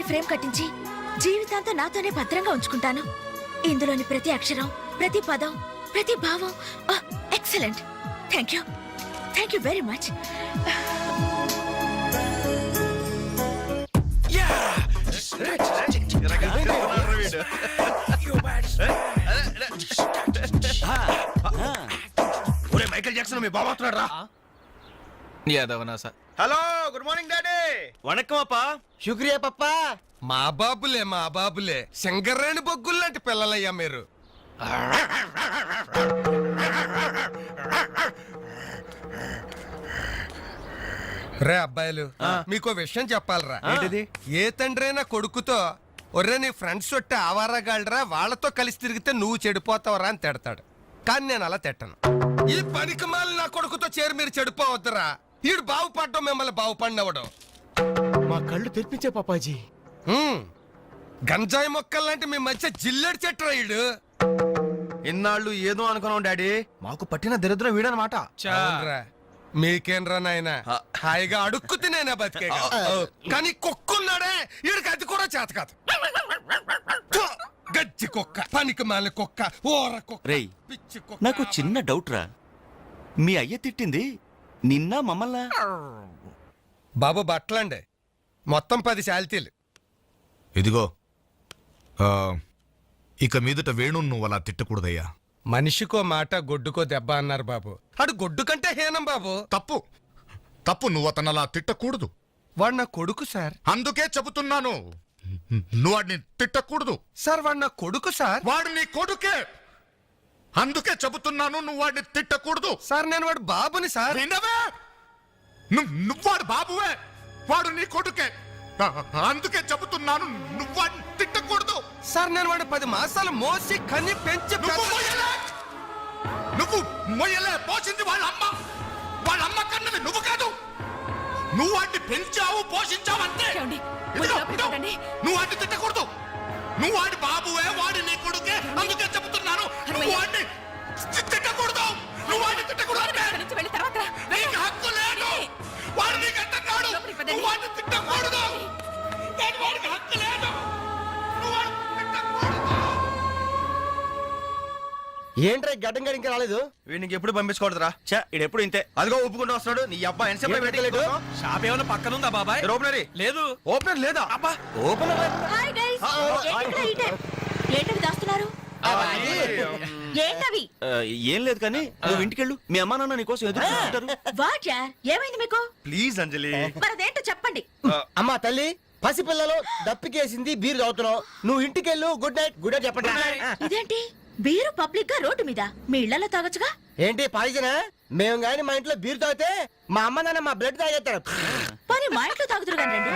Frame కట్టించి జీవితాంతం నాతోనే భద్రంగా ఉంచుకుంటాను. ఇందులోని ప్రతి అక్షరం, ప్రతి పదం, ప్రతి భావం excellent. Thank you very much. Michael Jackson మీ బాబా వస్తున్నాడు రా. Hello, good morning daddy. వణకం అప్పా. శుక్రియా పప్పా. మా బాబులే శంకర్రాణి బొగ్గుల్లాంటి పిల్లలయ్యా మీరు. రే అబ్బాయిలు, మీకో విషయం చెప్పాలరా. ఏంటిది? ఏ తండ్రైనా కొడుకుతో ఒర్రే నీ ఫ్రెండ్స్ ఒట్టి ఆవారాగాళ్ళరా, వాళ్ళతో కలిసి తిరిగితే నువ్వు చెడిపోతావరా అని తిడతాడు. కానీ నేను అలా తిట్టను. ఈ పనికి మాలి నా కొడుకుతో చేరి మీరు చెడిపోవద్దురా. ఈడు బాగుపడ్డం మిమ్మల్ని బాగుపడినవడం. మా కళ్ళు తెరిపించే పాపాజీ. గంజాయి మొక్కల్లాంటి మీ మధ్య జిల్లెడు చెట్టురా ఈడు. ఇన్నాళ్ళు ఏదో అనుకున్నాం డాడీ, మాకు పట్టిన దరిద్రం వీడనమాట. అవునురా. మీకేంరా నాయన హాయిగా అడుక్కు తినేనా బతికే. కానీ కుక్కున్నాడే, ఈడికి అది కూడా చేత కాదు. గజ్జి కుక్క, పనికి మాలి కుక్క, ఓర కుక్క, రేయ్, పిచ్చి కుక్క. నాకు చిన్న డౌట్ రా. మీ అయ్య తిట్టింది నిన్న మమ్మల్ని? బాబు బట్టలండి, మొత్తం 10 శాల్తీలు. ఇదిగో ఇక మీదట వేణు నువ్వు అలా తిట్టకూడదయ్యా. మనిషికో మాట గొడ్డుకో దెబ్బ అన్నారు బాబు. అడు గొడ్డు కంటే హీనం బాబు. తప్పు నువ్వు అతను అలా తిట్టకూడదు. వాడు నా కొడుకు సార్. అందుకే చెబుతున్నాను, నువ్వు వాడిని తిట్టకూడదు. సార్ వాడు నా కొడుకు సార్. వాడు నీ కొడుకే, అందుకే చెబుతున్నాను, నువ్వు వాడిని తిట్టకూడదు. సార్ నేను వాడు బాబుని సార్. వినవే? నువ్వు వాడు బాబువే, వాడు నీ కొడుకే. అందుకే చెబుతున్నాను, నువ్వు వాడిని తిట్టకూడదు. సార్ నేను వాడు 10 మాసాలు మోసి కని పెంచి నువ్వు మొయ్యలే, పోసింది వాళ్ళ అమ్మ కన్నది నువ్వు కాదు. నువ్వు వాడిని పెంచావు, పోషించావు అంతే. నువ్వు వాడిని తిట్టకూడదు. నువ్వు వాడి బాబువే, వాడి నీ కొడుకే. అందుకే చెబుతున్నాను, నువ్వు వాడిని తిట్టకూడదు. నువ్వు వాడిని తిట్టకూడదు అంటే నీకు హక్కు లేదు. వాడు నీకు అంటున్నాడు, నువ్వు వాడిని తిట్టకూడదు. వాడికి హక్కు లేదు. నువ్వు వాడిని తిట్టకూడదు. ఏంట్రా గడ్డం గడి ఇంకా రాలేదు? వీడికి ఎప్పుడు పంపించకూడదురా. ఇడెప్పుడు ఇంతే. అదిగో ఒప్పుకుంటూ వస్తున్నాడు. నీ అబ్బా ఎన్సేపు పెట్టలేదు. షాప్ ఏమైనా పక్కన ఉందా బాబాయ్? ఓపెనరీ లేదు. ఓపెనర్ లేదా? అబ్బా హాయ్ గైస్. ఏంటవి దాస్తున్నారు? ఏంటవి? ఏం లేదు కానీ నువ్వు ఇంటికెళ్ళు, మీ అమ్మా నాన్న నీకోసం ఎదురు చూస్తుంటారు. వాట్ యార్, ఏమైంది మీకు? ప్లీజ్ అంజలి. మరదేంటో చెప్పండి. అమ్మా తల్లి, పసిపిల్లలు దప్పికేసింది, బీరు తాగుతున్నావు. నువ్వు ఇంటికెళ్ళు. గుడ్ నైట్ చెప్పండి. ఇదేంటి బీరు పబ్లిక్ గా రోడ్డు మీద? మీ ఇళ్లలో తాగొచ్చుగా. ఏంటి పాయిజనా? మేము గాని మా ఇంట్లో బీరు తాగితే మా అమ్మ నాన్న మా బ్లడ్ తాగేస్తారు. మరి మా ఇంట్లో తాగుతురు కానీ రండి.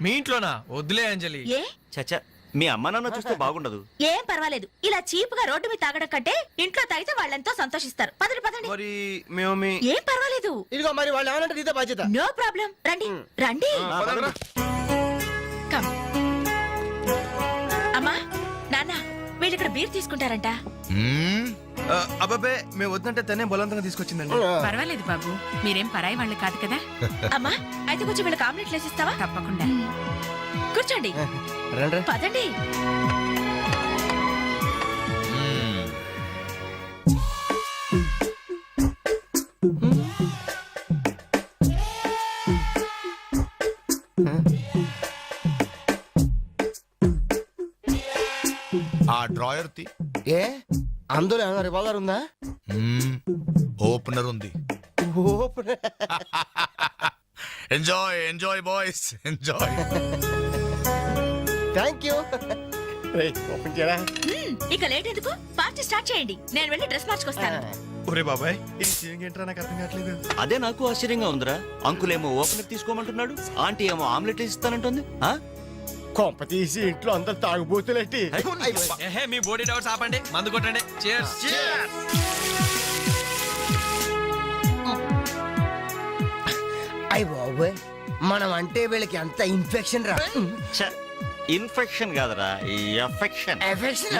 మీ ఇంట్లోనా? వద్దులే అంజలి. ఏ చచ్చా, మీ అమ్మా నాన్న చూస్తే బాగుండదు. ఏం పర్వాలేదు. ఇలా చీప్ గా రోడ్డు మీద తాగడం కంటే ఇంట్లో తాగితే వాళ్ళెంతో సంతోషిస్తారు. పదండి పదండి. మరి మేము ఏం పర్వాలేదు. ఇదిగో మరి వాళ్ళు ఏమనంటే నీతో బాధ్యత. No problem. రండి రండి. కమ్. అమ్మా నాన్న, వీళ్ళు ఇక్కడ బీర్ తీసుకుంటారంట. అబ్బాబే, మేము వద్దంటే తనే బలవంతంగా తీసుకొచ్చిందండి. పర్వాలేదు బాబు, మీరేం పరాయి వాళ్ళు కాదు కదా. అమ్మా అయితే కొంచెం వీళ్ళకి ఆమ్లెట్లు వేసిస్తావా? తప్పకుండా. కూర్చోండి. రండి. పదండి. ఆ డ్రాయర్ తి ఏ అందులో ఏమైనా రివాల్వర్ ఉందా? ఓపెనర్ ఉంది. Enjoy boys, enjoy. Thank you. ఇక లేట్ ఎందుకు, పార్టీ స్టార్ట్ చేయండి. నేను వెళ్ళి డ్రెస్ మార్చుకొస్తాను. ఒరే బాబాయ్, ఈ సీన్ ఏంట్రా నాకు అర్థం కావట్లేదు. అదే నాకు ఆశ్చర్యంగా ఉందిరా. అంకుల్ ఏమో ఓపెనర్ తీసుకోమంటున్నాడు, ఆంటీ ఏమో ఆమ్లెట్ ఇస్తానంటుంది. కొంప తీసి ఇంట్లో అందరు తాగుబోతులేంటి? ఏహే, మీ బాడీ డౌట్స్ ఆపండి, మందు కొట్టండి. Cheers. అయ్య బాబోయ్, మనం అంటే వీళ్ళకి ఎంత ఇన్ఫెక్షన్ రా. ఇన్ఫెక్షన్ కాదురా, ఎఫెక్షన్. ఎఫెక్షన్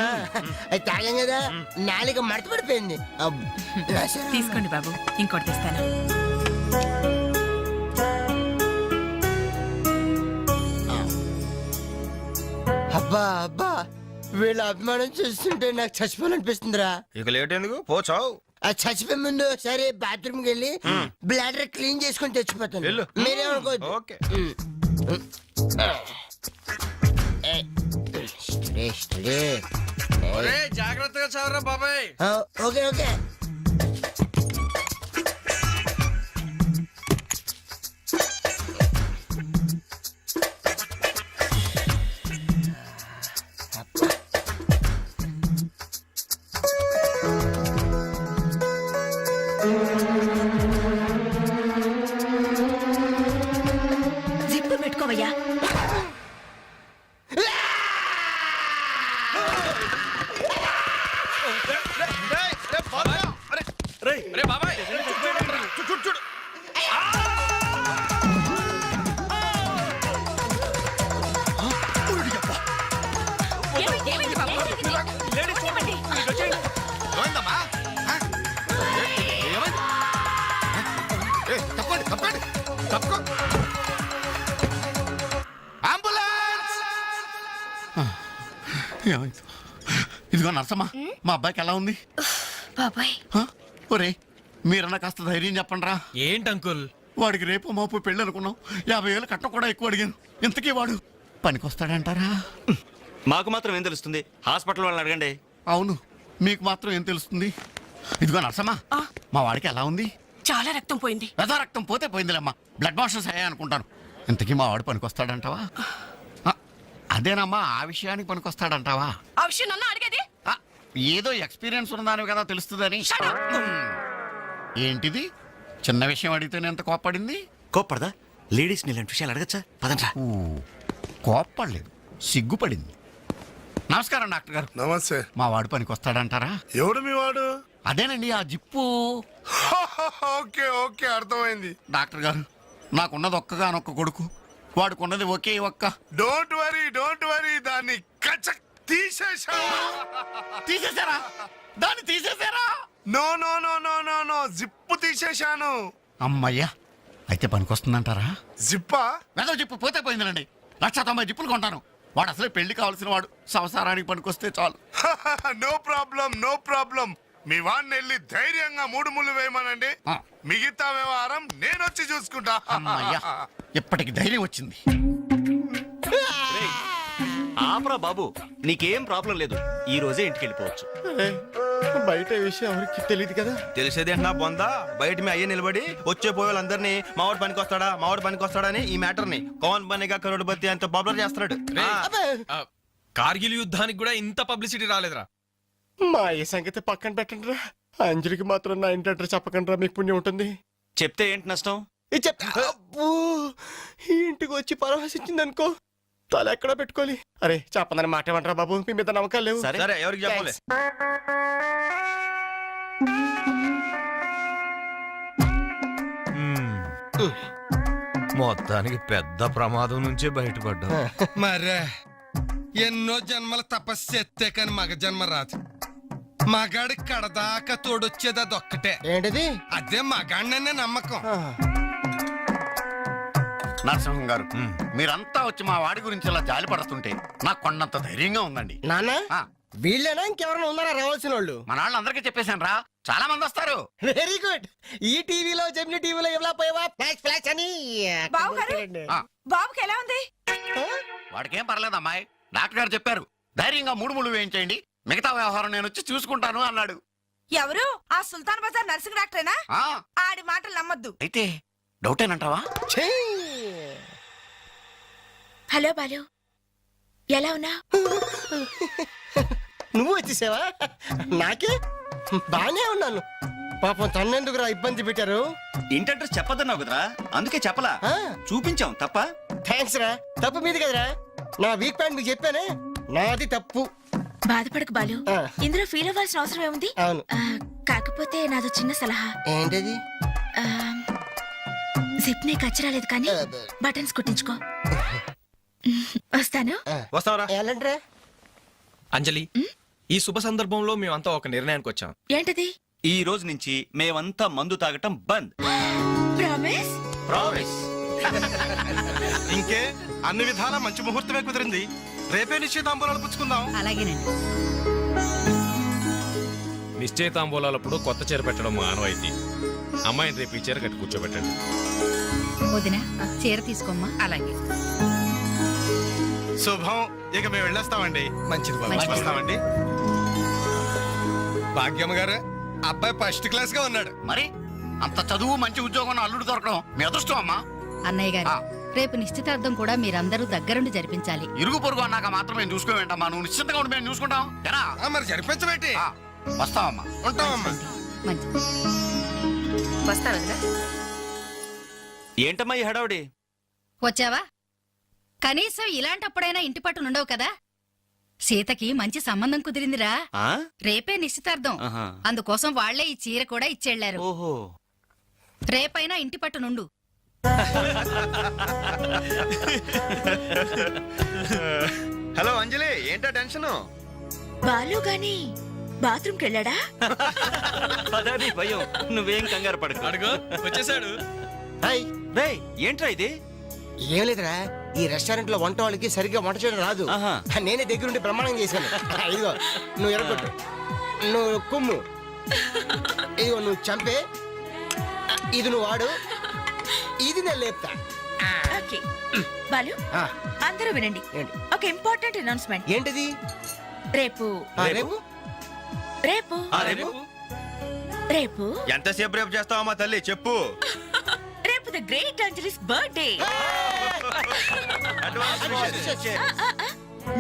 అది తాగాం కదా, నాలుక మడత పడిపోయింది. తీసుకోండి బాబు, ఇంకోటి తెస్తాను. అబ్బా అబ్బా వీళ్ళ అభిమానం చూస్తుంటే నాకు చచ్చిపోవాలనిపిస్తుందిరా. ఇక లేట్ ఎందుకు పోచావు. ఆ చచ్చిపోయే ముందు సరే బాత్రూమ్కి వెళ్ళి బ్లాడర్ క్లీన్ చేసుకొని తెచ్చిపోతాను. వెళ్ళు. మీరేమనుకోవద్దు. ఓకే. జాగ్రత్తగా చదవరా బాబాయ్. Okay okay. జిప్పు పెట్టుకోవయ్యా. రే బాబాయ్ చూడు. ఏమైంది బాబు? ఏమైంది? ఏమైందమ్మా? ఆ? ఏమైంది? తప్పండి తప్పండి తప్పుకో. అంబులెన్స్! ఏమైంది? ఇదిగో నర్సమ్మా, మా అబ్బాయికి ఎలా ఉంది? బాబాయ్ హ? ఒరే మీరన్నా కాస్త ధైర్యం చెప్పండి రా. ఏంటి అంకుల్? వాడికి రేపు మాపు పెళ్ళి అనుకున్నాం. 50,000 కట్నం కూడా ఎక్కువ అడిగాను. ఇంతకీ వాడు పనికొస్తాడంటారా? మాకు మాత్రం ఏం తెలుస్తుంది? హాస్పిటల్ వాళ్ళని అడగండి. అవును, మీకు మాత్రం ఏం తెలుస్తుంది? ఇదిగో నర్సమ్మా, మా వాడికి ఎలా ఉంది? చాలా రక్తం పోయింది. రథ రక్తం పోతే పోయిందిలేమ్మా. బ్లడ్ మోషన్స్ అయ్యాయి అనుకుంటాను. ఇంతకీ మా వాడు పనికొస్తాడంటావా? అదేనమ్మా, ఆ విషయానికి పనికొస్తాడంటావా? ఆ విషయం నన్ను అడిగేది. ఆ, ఏదో ఎక్స్పీరియన్స్ ఉన్నదాని కదా తెలుస్తుందని. ఏంటిది? చిన్న విషయం అడిగితేనే ఎంత కోప్పడింది? కోప్పడదా? లేడీస్ ఇలాంటి విషయాలు అడగచ్చా? పదండ్రా. ఊ, కోప్పడలేదు, సిగ్గుపడింది. నమస్కారం డాక్టర్ గారు. నమస్తే. మా వాడు పనికొస్తాడంటారా? ఎవడు మీ వాడు? అదేనండి ఆ జిప్పు. ఓకే ఓకే అర్థమైంది. డాక్టర్ గారు, నాకున్నది ఒక్కగానొక్క కొడుకు. వాడుకున్నది ఒకే ఒక్క. డోంట్ వరీ దాన్ని కచక్ తీసేశా. తీసేశారా? దాన్ని తీసేశారా? No no no no no no zip తీసేశాను. అమ్మయ్యా, అయితే పనికొస్తుందంటారా? జిప్పా? వెదవ జిప్పు పోతే పోయిందిలండి. 190 జిప్పులు కొంటాను. వాడు అసలే పెళ్లి కావాల్సిన వాడు. సంసారానికి పనికొస్తే చాలు. నో ప్రాబ్లం మీ వాడిని వెళ్ళి ధైర్యంగా 3 ముళ్ళు వేయమనండి. ఆ. మిగతా వ్యవహారం నేను వచ్చి చూసుకుంటా. అమ్మయ్యా, ఇప్పటికి ధైర్యం వచ్చింది. ఆపరా బాబు, నీకేం ప్రాబ్లం లేదు. ఈ రోజే ఇంటికి వెళ్ళిపోవచ్చు. బయట విషయం ఎవరికి తెలియదు కదా. తెలిసేది అంటున్నా బొందా. బయట మీ అయ్యే నిలబడి వచ్చే పోయే వాళ్ళందరినీ మావాడు పనికొస్తాడని ఈ మ్యాటర్ ని కౌన్ బనేగా కరోడ్పతి అంత పాపులర్ చేస్తున్నాడు. కార్గిల్ యుద్ధానికి కూడా ఇంత పబ్లిసిటీ రాలేదురా. మా ఈ సంగతి పక్కన పెట్టండి రా. అంజలికి మాత్రం నా ఇంటి అడ్రస్ చెప్పకండి రా, మీకు పుణ్యం ఉంటుంది. చెప్తే ఏంటి నష్టం? అబ్బో, ఈ ఇంటికి వచ్చి పరామర్శించింది అనుకో, తల ఎక్కడ పెట్టుకోవాలి. అరే చెప్పందని మాట ఏమంటారా బాబు, మీ మీద నమ్మకాలు లేవు. సరే ఎవరికి చెప్పలే. మొత్తానికి పెద్ద ప్రమాదం నుంచే బయటపడ్డా. మరే ఎన్నో జన్మల తపస్సు చేస్తే కాని మగ జన్మ రాదు. మగాడి కడదాకా తోడొచ్చేది అదొక్కటే. ఏంటిది? అదే మగాడిననే నమ్మకం. నరసింహం గారు, మీరంతా వచ్చి మా వాడి గురించి ఇలా జాలి పడుతుంటే నాకు కొండంత ధైర్యంగా ఉందండి. నాన్న, ఆ, వీళ్ళేనా ఇంకెవరైనా ఉన్నారా రావాల్సిన వాళ్ళు? మన వాళ్ళందరికీ చెప్పేశాను రా, చాలా మంది వస్తారు. Very good. ఈ టీవీలో జెమిని టీవీలో ఎవలా పోయావా ఫ్లాష్ ఫ్లాష్ అని. బావగారు? ఆ, బాబుకి ఎలా ఉంది? వాడికేం పర్లేదు అమ్మాయి. డాక్టర్ గారు చెప్పారు ధైర్యంగా 3 ముళ్ళు వేయించేయండి, మిగతా వ్యవహారం నేను వచ్చి చూసుకుంటాను అన్నాడు. ఎవరు? ఆ సుల్తాన్ బజార్ నర్సింగ్ డాక్టరేనా? ఆ, ఆడి మాటలు నమ్మద్దు. అయితే డౌటేనంటావా? ఛీ! హలో బాలు, ఎలా ఉన్నా? నువ్వు వచ్చేసావా? నాకే బానే ఉన్నాను. పాపం తన్నెందుకురా ఇబ్బంది పెట్టారు? ఇంటి అడ్రస్ చెప్పొద్దన్నావు కదరా, అందుకే చెప్పలా. ఆ. చూపించాం తప్ప. థ్యాంక్స్ రా. తప్పు మీది కదరా. నా వీక్ పాయింట్ మీకు చెప్పానే, నాది తప్పు. బాధపడకు బాలు, ఆ. ఇందులో ఫీల్ అవ్వాల్సిన అవసరం ఏముంది? అవును. కాకపోతే నాదో చిన్న సలహా. ఏంటది? జిప్ నే కచ్చరాలేదు కానీ బటన్స్ కుట్టించుకో. వస్తాను. వస్తావరా? ఎలాంటిరా? అంజలి, ఈ శుభ సందర్భంలో మేమంతా ఒక నిర్ణయానికి వచ్చాం. ఏంటది? ఈ రోజు నుంచి మేమంతా మందు తాగటం బంద్. ప్రామిస్? ప్రామిస్. ఇంకే అన్ని విధాలా మంచి ముహూర్తమే కుదిరింది. రేపే నిశ్చితాంబూలాలు పుచ్చుకుందాం. అలాగేనండి. నిశ్చయితాంబూలాలప్పుడు కొత్త చీర పెట్టడం ఆనవాయితీ. అమ్మాయిని రేపు ఈ చీర కట్టి కూర్చోబెట్టండి. వదిన చీర తీసుకోమ్మా. అలాగే. శుభం. ఇక మేము వెళ్ళొస్తామండి. మంచిది బాబు. వస్తామండి. భాగ్యమ్మ గారు, అబ్బాయి ఫస్ట్ క్లాస్ గా ఉన్నాడు. మరి అంత చదువు మంచి ఉద్యోగం ఉన్న అల్లుడు దొరకడం మీ అదృష్టం అమ్మా. అన్నయ్య గారు ఆ. రేపు నిశ్చితార్థం కూడా మీరందరూ దగ్గరుండి జరిపించాలి. ఇరుగు పొరుగు అన్నాక మాత్రం మేము చూసుకోవేంటమ్మా. నువ్వు నిశ్చింతగా ఉండి మేము చూసుకుంటాం. ఎరా ఆ, మరి జరిపించబెట్టి వస్తావమ్మా. ఉంటామమ్మా. మంచిది. వస్తాను. ఏంటమ్మా ఈ హడావుడి? వచ్చావా? కనీసం ఇలాంటప్పుడైనా ఇంటి పట్టు నుండవు కదా. సీతకి మంచి సంబంధం కుదిరిందిరా. ఆ? రేపే నిశ్చితార్థం. ఆహా. అందుకోసం వాళ్లే ఈ చీర కూడా ఇచ్చెళ్లారు. ఓహో. రేపైనా ఇంటి పట్టు నుండు. హలో అంజలి, ఏంటా టెన్షన్? బాలు గాని బాత్రూమ్కి వెళ్ళాడా? అదే భయం. నువ్వేం కంగారు పడకు. అడుగు వచ్చేసాడు. హాయ్. రేయ్, ఏంట్రా ఇది? ఏం లేదురా, ఈ రెస్టారెంట్ లో వంట వాళ్ళకి సరిగ్గా వంట చేయడం రాదు. ఆహా. నేనే దగ్గరుండి ప్రమాణం చేశాను. ఇదిగో నువ్వు ఎరగొట్టు, నువ్వు కుమ్ము, ఇదిగో నువ్వు చంపే, ఇది నువ్వు వాడు, ఇది నేను లేపుతా. ఓకే బాలు, ఆ, అందరూ వినండి. ఏంటి? ఒక ఇంపార్టెంట్ అనౌన్స్మెంట్. ఏంటిది? రేపు రేపు రేపు రేపు రేపు ఎంతసేపు రేపు చేస్తావమ్మా తల్లి, చెప్పు. రేపు the great Anjali's birthday.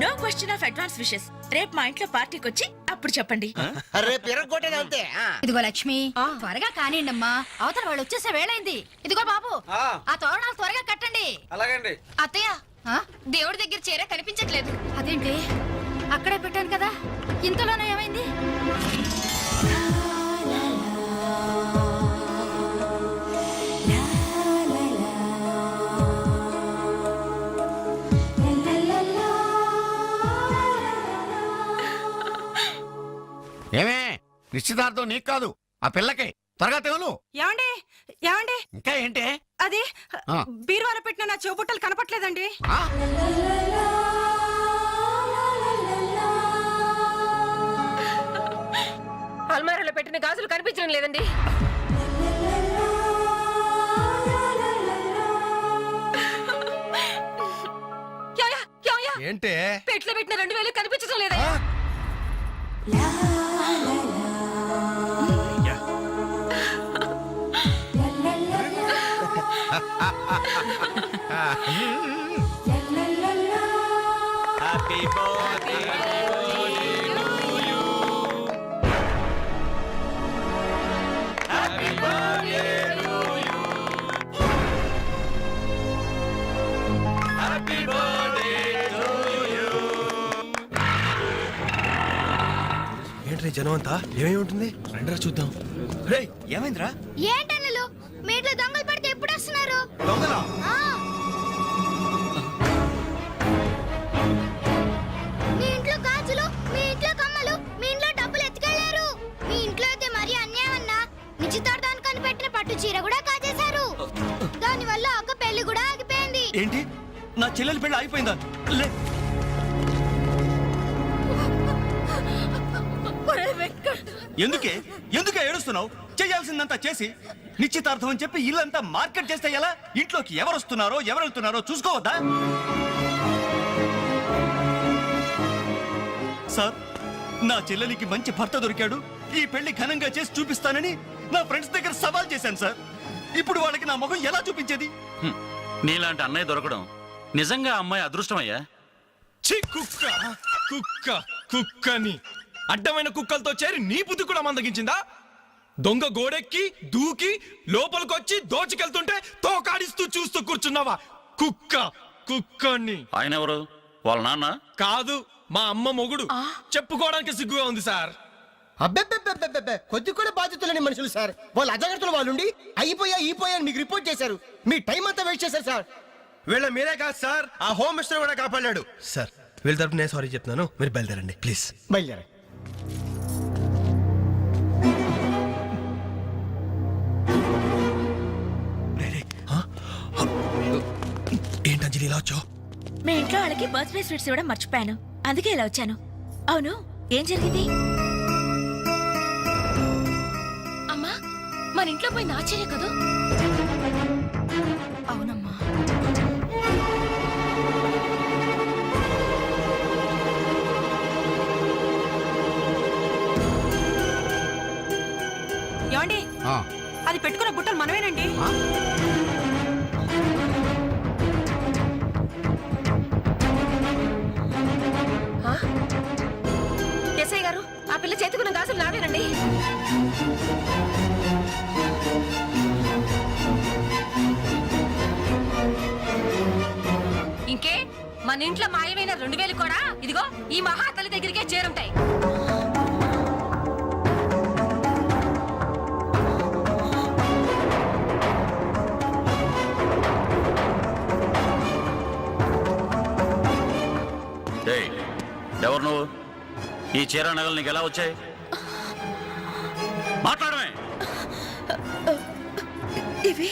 No question of advance wishes. రేపు మా ఇంట్లో పార్టీకి వచ్చి అప్పుడు చెప్పండి. రేపు ఎరగొట్టేది అంతే. ఇదిగో లక్ష్మి, త్వరగా కానివ్వండమ్మా, అవతల వాళ్ళు వచ్చేసే వేళైంది. ఇదిగో బాబు, ఆ తోరణాలు త్వరగా కట్టండి. అలాగండి. అత్తయ్య, దేవుడి దగ్గర చీర కనిపించట్లేదు. అదేంటి, అక్కడే పెట్టాను కదా, ఇంతలోనే ఏమైంది? ఏమే నిశ్చితార్థం నీకు కాదు, ఆ పిల్లకి. త్వరగా తెలు. ఏమండి ఏమండి, ఇంకా ఏంటి? అది ఆ. బీరువాలో పెట్టిన నా చెవుబుట్టలు కనపట్లేదండి. ఆ? అల్మారాలో పెట్టిన గాజులు కనిపించడం లేదండి. ఏంటే? పెట్లో పెట్టిన 2000 కనిపించడం లేదా? Happy birthday. ఏంట్రీ జనం అంతా? ఏమేమి ఉంటుంది? రండిరా చూద్దాం. రేయ్, ఏమైందిరా? ఏంటన్నలు మీ ఇంట్లో దొంగలు పడితే ఎప్పుడు వస్తున్నారు? దొంగలా? మీ ఇంట్లో గాజులు, మీ ఇంట్లో కమ్మలు, మీ ఇంట్లో డబ్బులు ఎత్తుకెళ్లారు. మీ ఇంట్లో అయితే మరీ అన్యాయం అన్నా. నిశ్చితార్థానికి కనిపెట్టిన పట్టు చీర కూడా కాజేశారు. దానివల్ల ఒక పెళ్లి కూడా ఆగిపోయింది. ఏంటి, నా చెల్లెలి పెళ్ళి ఆగిపోయిందా? లే. ఎందుకే ఎందుకే ఏడుస్తున్నావు? చేయాల్సిందంతా చేసి నిశ్చితార్థం అని చెప్పి ఇల్లంతా మార్కెట్ చేస్తే ఎలా? ఇంట్లోకి ఎవరు వస్తున్నారో ఎవరు వెళ్తున్నారో చూసుకోవద్దా? సార్, నా చెల్లెలికి మంచి భర్త దొరికాడు, ఈ పెళ్లి ఘనంగా చేసి చూపిస్తానని నా ఫ్రెండ్స్ దగ్గర సవాల్ చేశాను సార్. ఇప్పుడు వాళ్ళకి నా ముఖం ఎలా చూపించేది? నీలాంటి అన్నయ్య దొరకడం నిజంగా అమ్మాయి అదృష్టమయ్యా. ఛీ, కుక్క కుక్క కుక్కని అడ్డమైన కుక్కలతో చేరి నీ బుద్ధి కూడా మందగించిందా? దొంగ గోడెక్కి దూకి లోపలికొచ్చి దోచుకెళ్తుంటే తోకాడిస్తూ చూస్తూ కూర్చున్నావా? కుక్క కుక్కని. ఆయన ఎవరు? వాళ్ళ నాన్న? కాదు, మా అమ్మ మొగుడు. చెప్పుకోవడానికి సిగ్గుగా ఉంది సార్. అబ్బెబ్బెబ్బెబ్బెబ్బె, కొద్ది కూడా బాధ్యతలేని మనుషులు సార్. వాళ్ళు అజాగ్రత్తలు వాళ్ళుండి అయిపోయా అని మీకు రిపోర్ట్ చేశారు. మీ టైం అంతా వేస్ట్ చేశారు సార్. వీళ్ళ మీరే కాదు సార్, ఆ హోమ్ మినిస్టర్ కూడా కాపాడాడు సార్. వీళ్ళ తరపు నేను సారీ చెప్తున్నాను, మీరు బయలుదేరండి ప్లీజ్. బయలుదేరా. ఏంటి అంజలి ఇలా వచ్చావు? మీ ఇంట్లో వాళ్ళకి బర్త్డే స్వీట్స్ ఇవ్వడం మర్చిపోయాను, అందుకే ఇలా వచ్చాను. అవును, ఏం జరిగింది? అమ్మా, మన ఇంట్లో పోయింది ఆశ్చర్య కదా. అవునమ్మా. ఏమండి, ఆ, అది పెట్టుకున్న బుట్టలు మనమేనండి. ఎస్ఐ గారు, ఆ పిల్ల చేతుకున్న గాజులు నావేనండి. ఇంకే, మన ఇంట్లో మాయమైన 2000 కూడా ఇదిగో ఈ మహాతల్లి దగ్గరికే చేరుంటాయి. ఎవరు నువ్వు? ఈ చీర నగలు నీకు ఎలా వచ్చాయి? మాట్లాడమే. ఇవి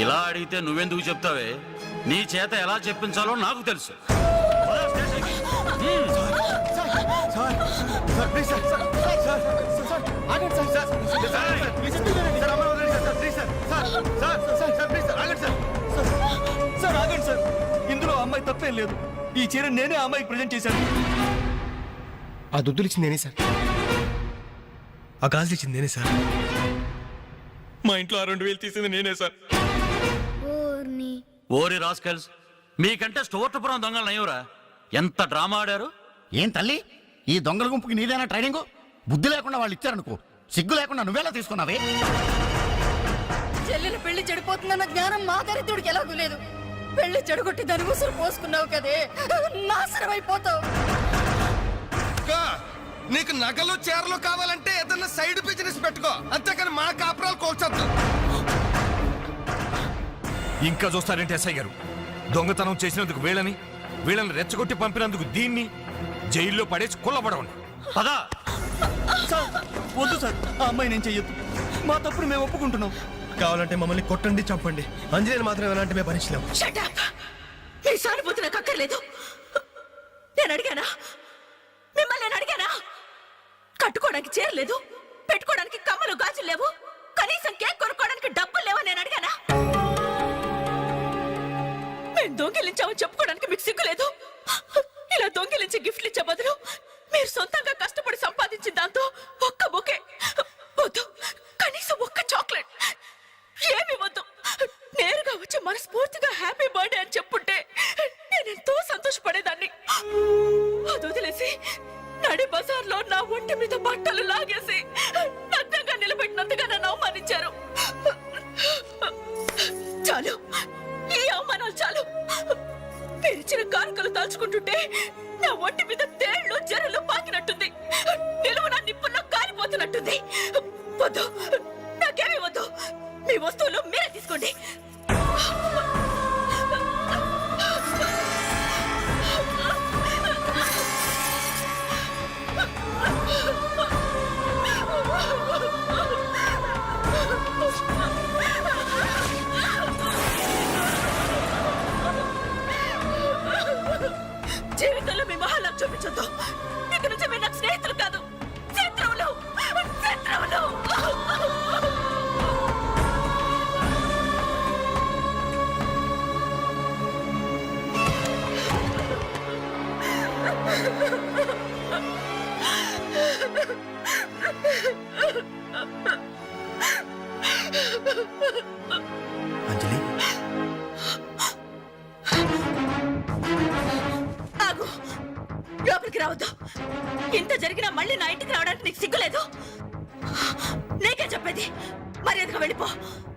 ఇలా అడిగితే నువ్వెందుకు చెప్తావే? నీ చేత ఎలా చెప్పించాలో నాకు తెలుసు. సార్ ఆగండి సార్, ఇందులో అమ్మాయి తప్పేం లేదు. ఈ చీర నేనే అమ్మాయికి ప్రజెంట్ చేశాను. ఆ దుద్దులు ఇచ్చింది నేనే సార్, ఆ గాజులు ఇచ్చింది నేనే సార్, మా ఇంట్లో ఆ 2000 తీసింది నేనే సార్. ఓరి రాస్కల్స్, మీకంటే స్టోర్టపురం దొంగలు నయ్యూరా. ఎంత డ్రామా ఆడారు. ఏం తల్లి, ఈ దొంగల గుంపుకి నీదేనా ట్రైనింగ్? బుద్ధి లేకుండా వాళ్ళు ఇచ్చారనుకో, సిగ్గు లేకుండా నువ్వెలా తీసుకున్నావే? చెల్లెలు పెళ్లి చెడిపోతుందన్న జ్ఞానం మా దరిద్రుడికి ఎలాగూ లేదు. పెళ్లి చెడగొట్టి దాని ఉసురు పోసుకున్నావు కదే, నాశనం అయిపోతావు. అక్క, నీకు నగలు చీరలు కావాలంటే ఏదన్నా సైడ్ బిజినెస్ పెట్టుకో, అంతేకాని మా కాపురాలు కోల్చొద్దు. ఇంకా చూస్తారంటే ఎస్ఐ గారు, దొంగతనం చేసినందుకు వీళ్ళని రెచ్చగొట్టి పంపినందుకు దీన్ని జైల్లో పడేసి కుల్లబడవండి. పదా సార్, వద్దు సార్, ఆ అమ్మాయి నేను చెయ్యొద్దు. మా తప్పుడు మేము ఒప్పుకుంటున్నాం. కావాలంటే మమ్మల్ని కొట్టండి, చంపండి, అంజలిని మాత్రం ఎలాంటి మేము భరించలేము. Shut up! మీ సానుభూతి నాకు అక్కర్లేదు. నేను అడిగానా? మిమ్మల్ని నేను అడిగానా? కట్టుకోవడానికి చీరలేదు, పెట్టుకోవడానికి కమ్మలు గాజులు లేవు, కనీసం కేక్ కొనుక్కోవడానికి డబ్బులు లేవని నేను అడిగానా? మేము దొంగిలించామని చెప్పుకోవడానికి మీకు సిగ్గులేదు. ఇలా దొంగిలించి గిఫ్ట్లు ఇచ్చే బదులు మీరు సొంతంగా కష్టపడి సంపాదించిన దాంతో ఒక్క బొకే వద్దు, కనీసం ఒక్క చాక్లెట్ ఏమి వద్దు, నేరుగా వచ్చి మనస్ఫూర్తిగా హ్యాపీ బర్త్డే అని చెప్పుంటే నేను ఎంతో సంతోషపడేదాన్ని. అది వదిలేసి నడి బజార్లో నా ఒంటి మీద బట్టలు లాగేసి నగ్నంగా నిలబెట్టినందుగా నన్ను అవమానించారు. చాలు, ఈ అవమానాలు చాలు. తెరిచిన కానుకలు దాచుకుంటుంటే నా ఒంటి మీద తేళ్లు జరలు పాకినట్టుంది, నిలువున నిప్పుల్లో కాలిపోతున్నట్టుంది. వద్దు, నాకేమీ వద్దు. మీ వస్తువులు మీరే తీసుకోండి. జీవితంలో మీ మొహాలకు చూపించొద్దు. ఇక నుంచి మీరు నాకు స్నేహితులు కాదు, శత్రువులు. శత్రువులు. అంజలి, ఆగు, లోపలికి రావద్దు. ఇంత జరిగినా మళ్ళీ నా ఇంటికి రావడానికి నీకు సిగ్గులేదు? నీకే చెప్పేది, మర్యాదగా వెళ్ళిపో.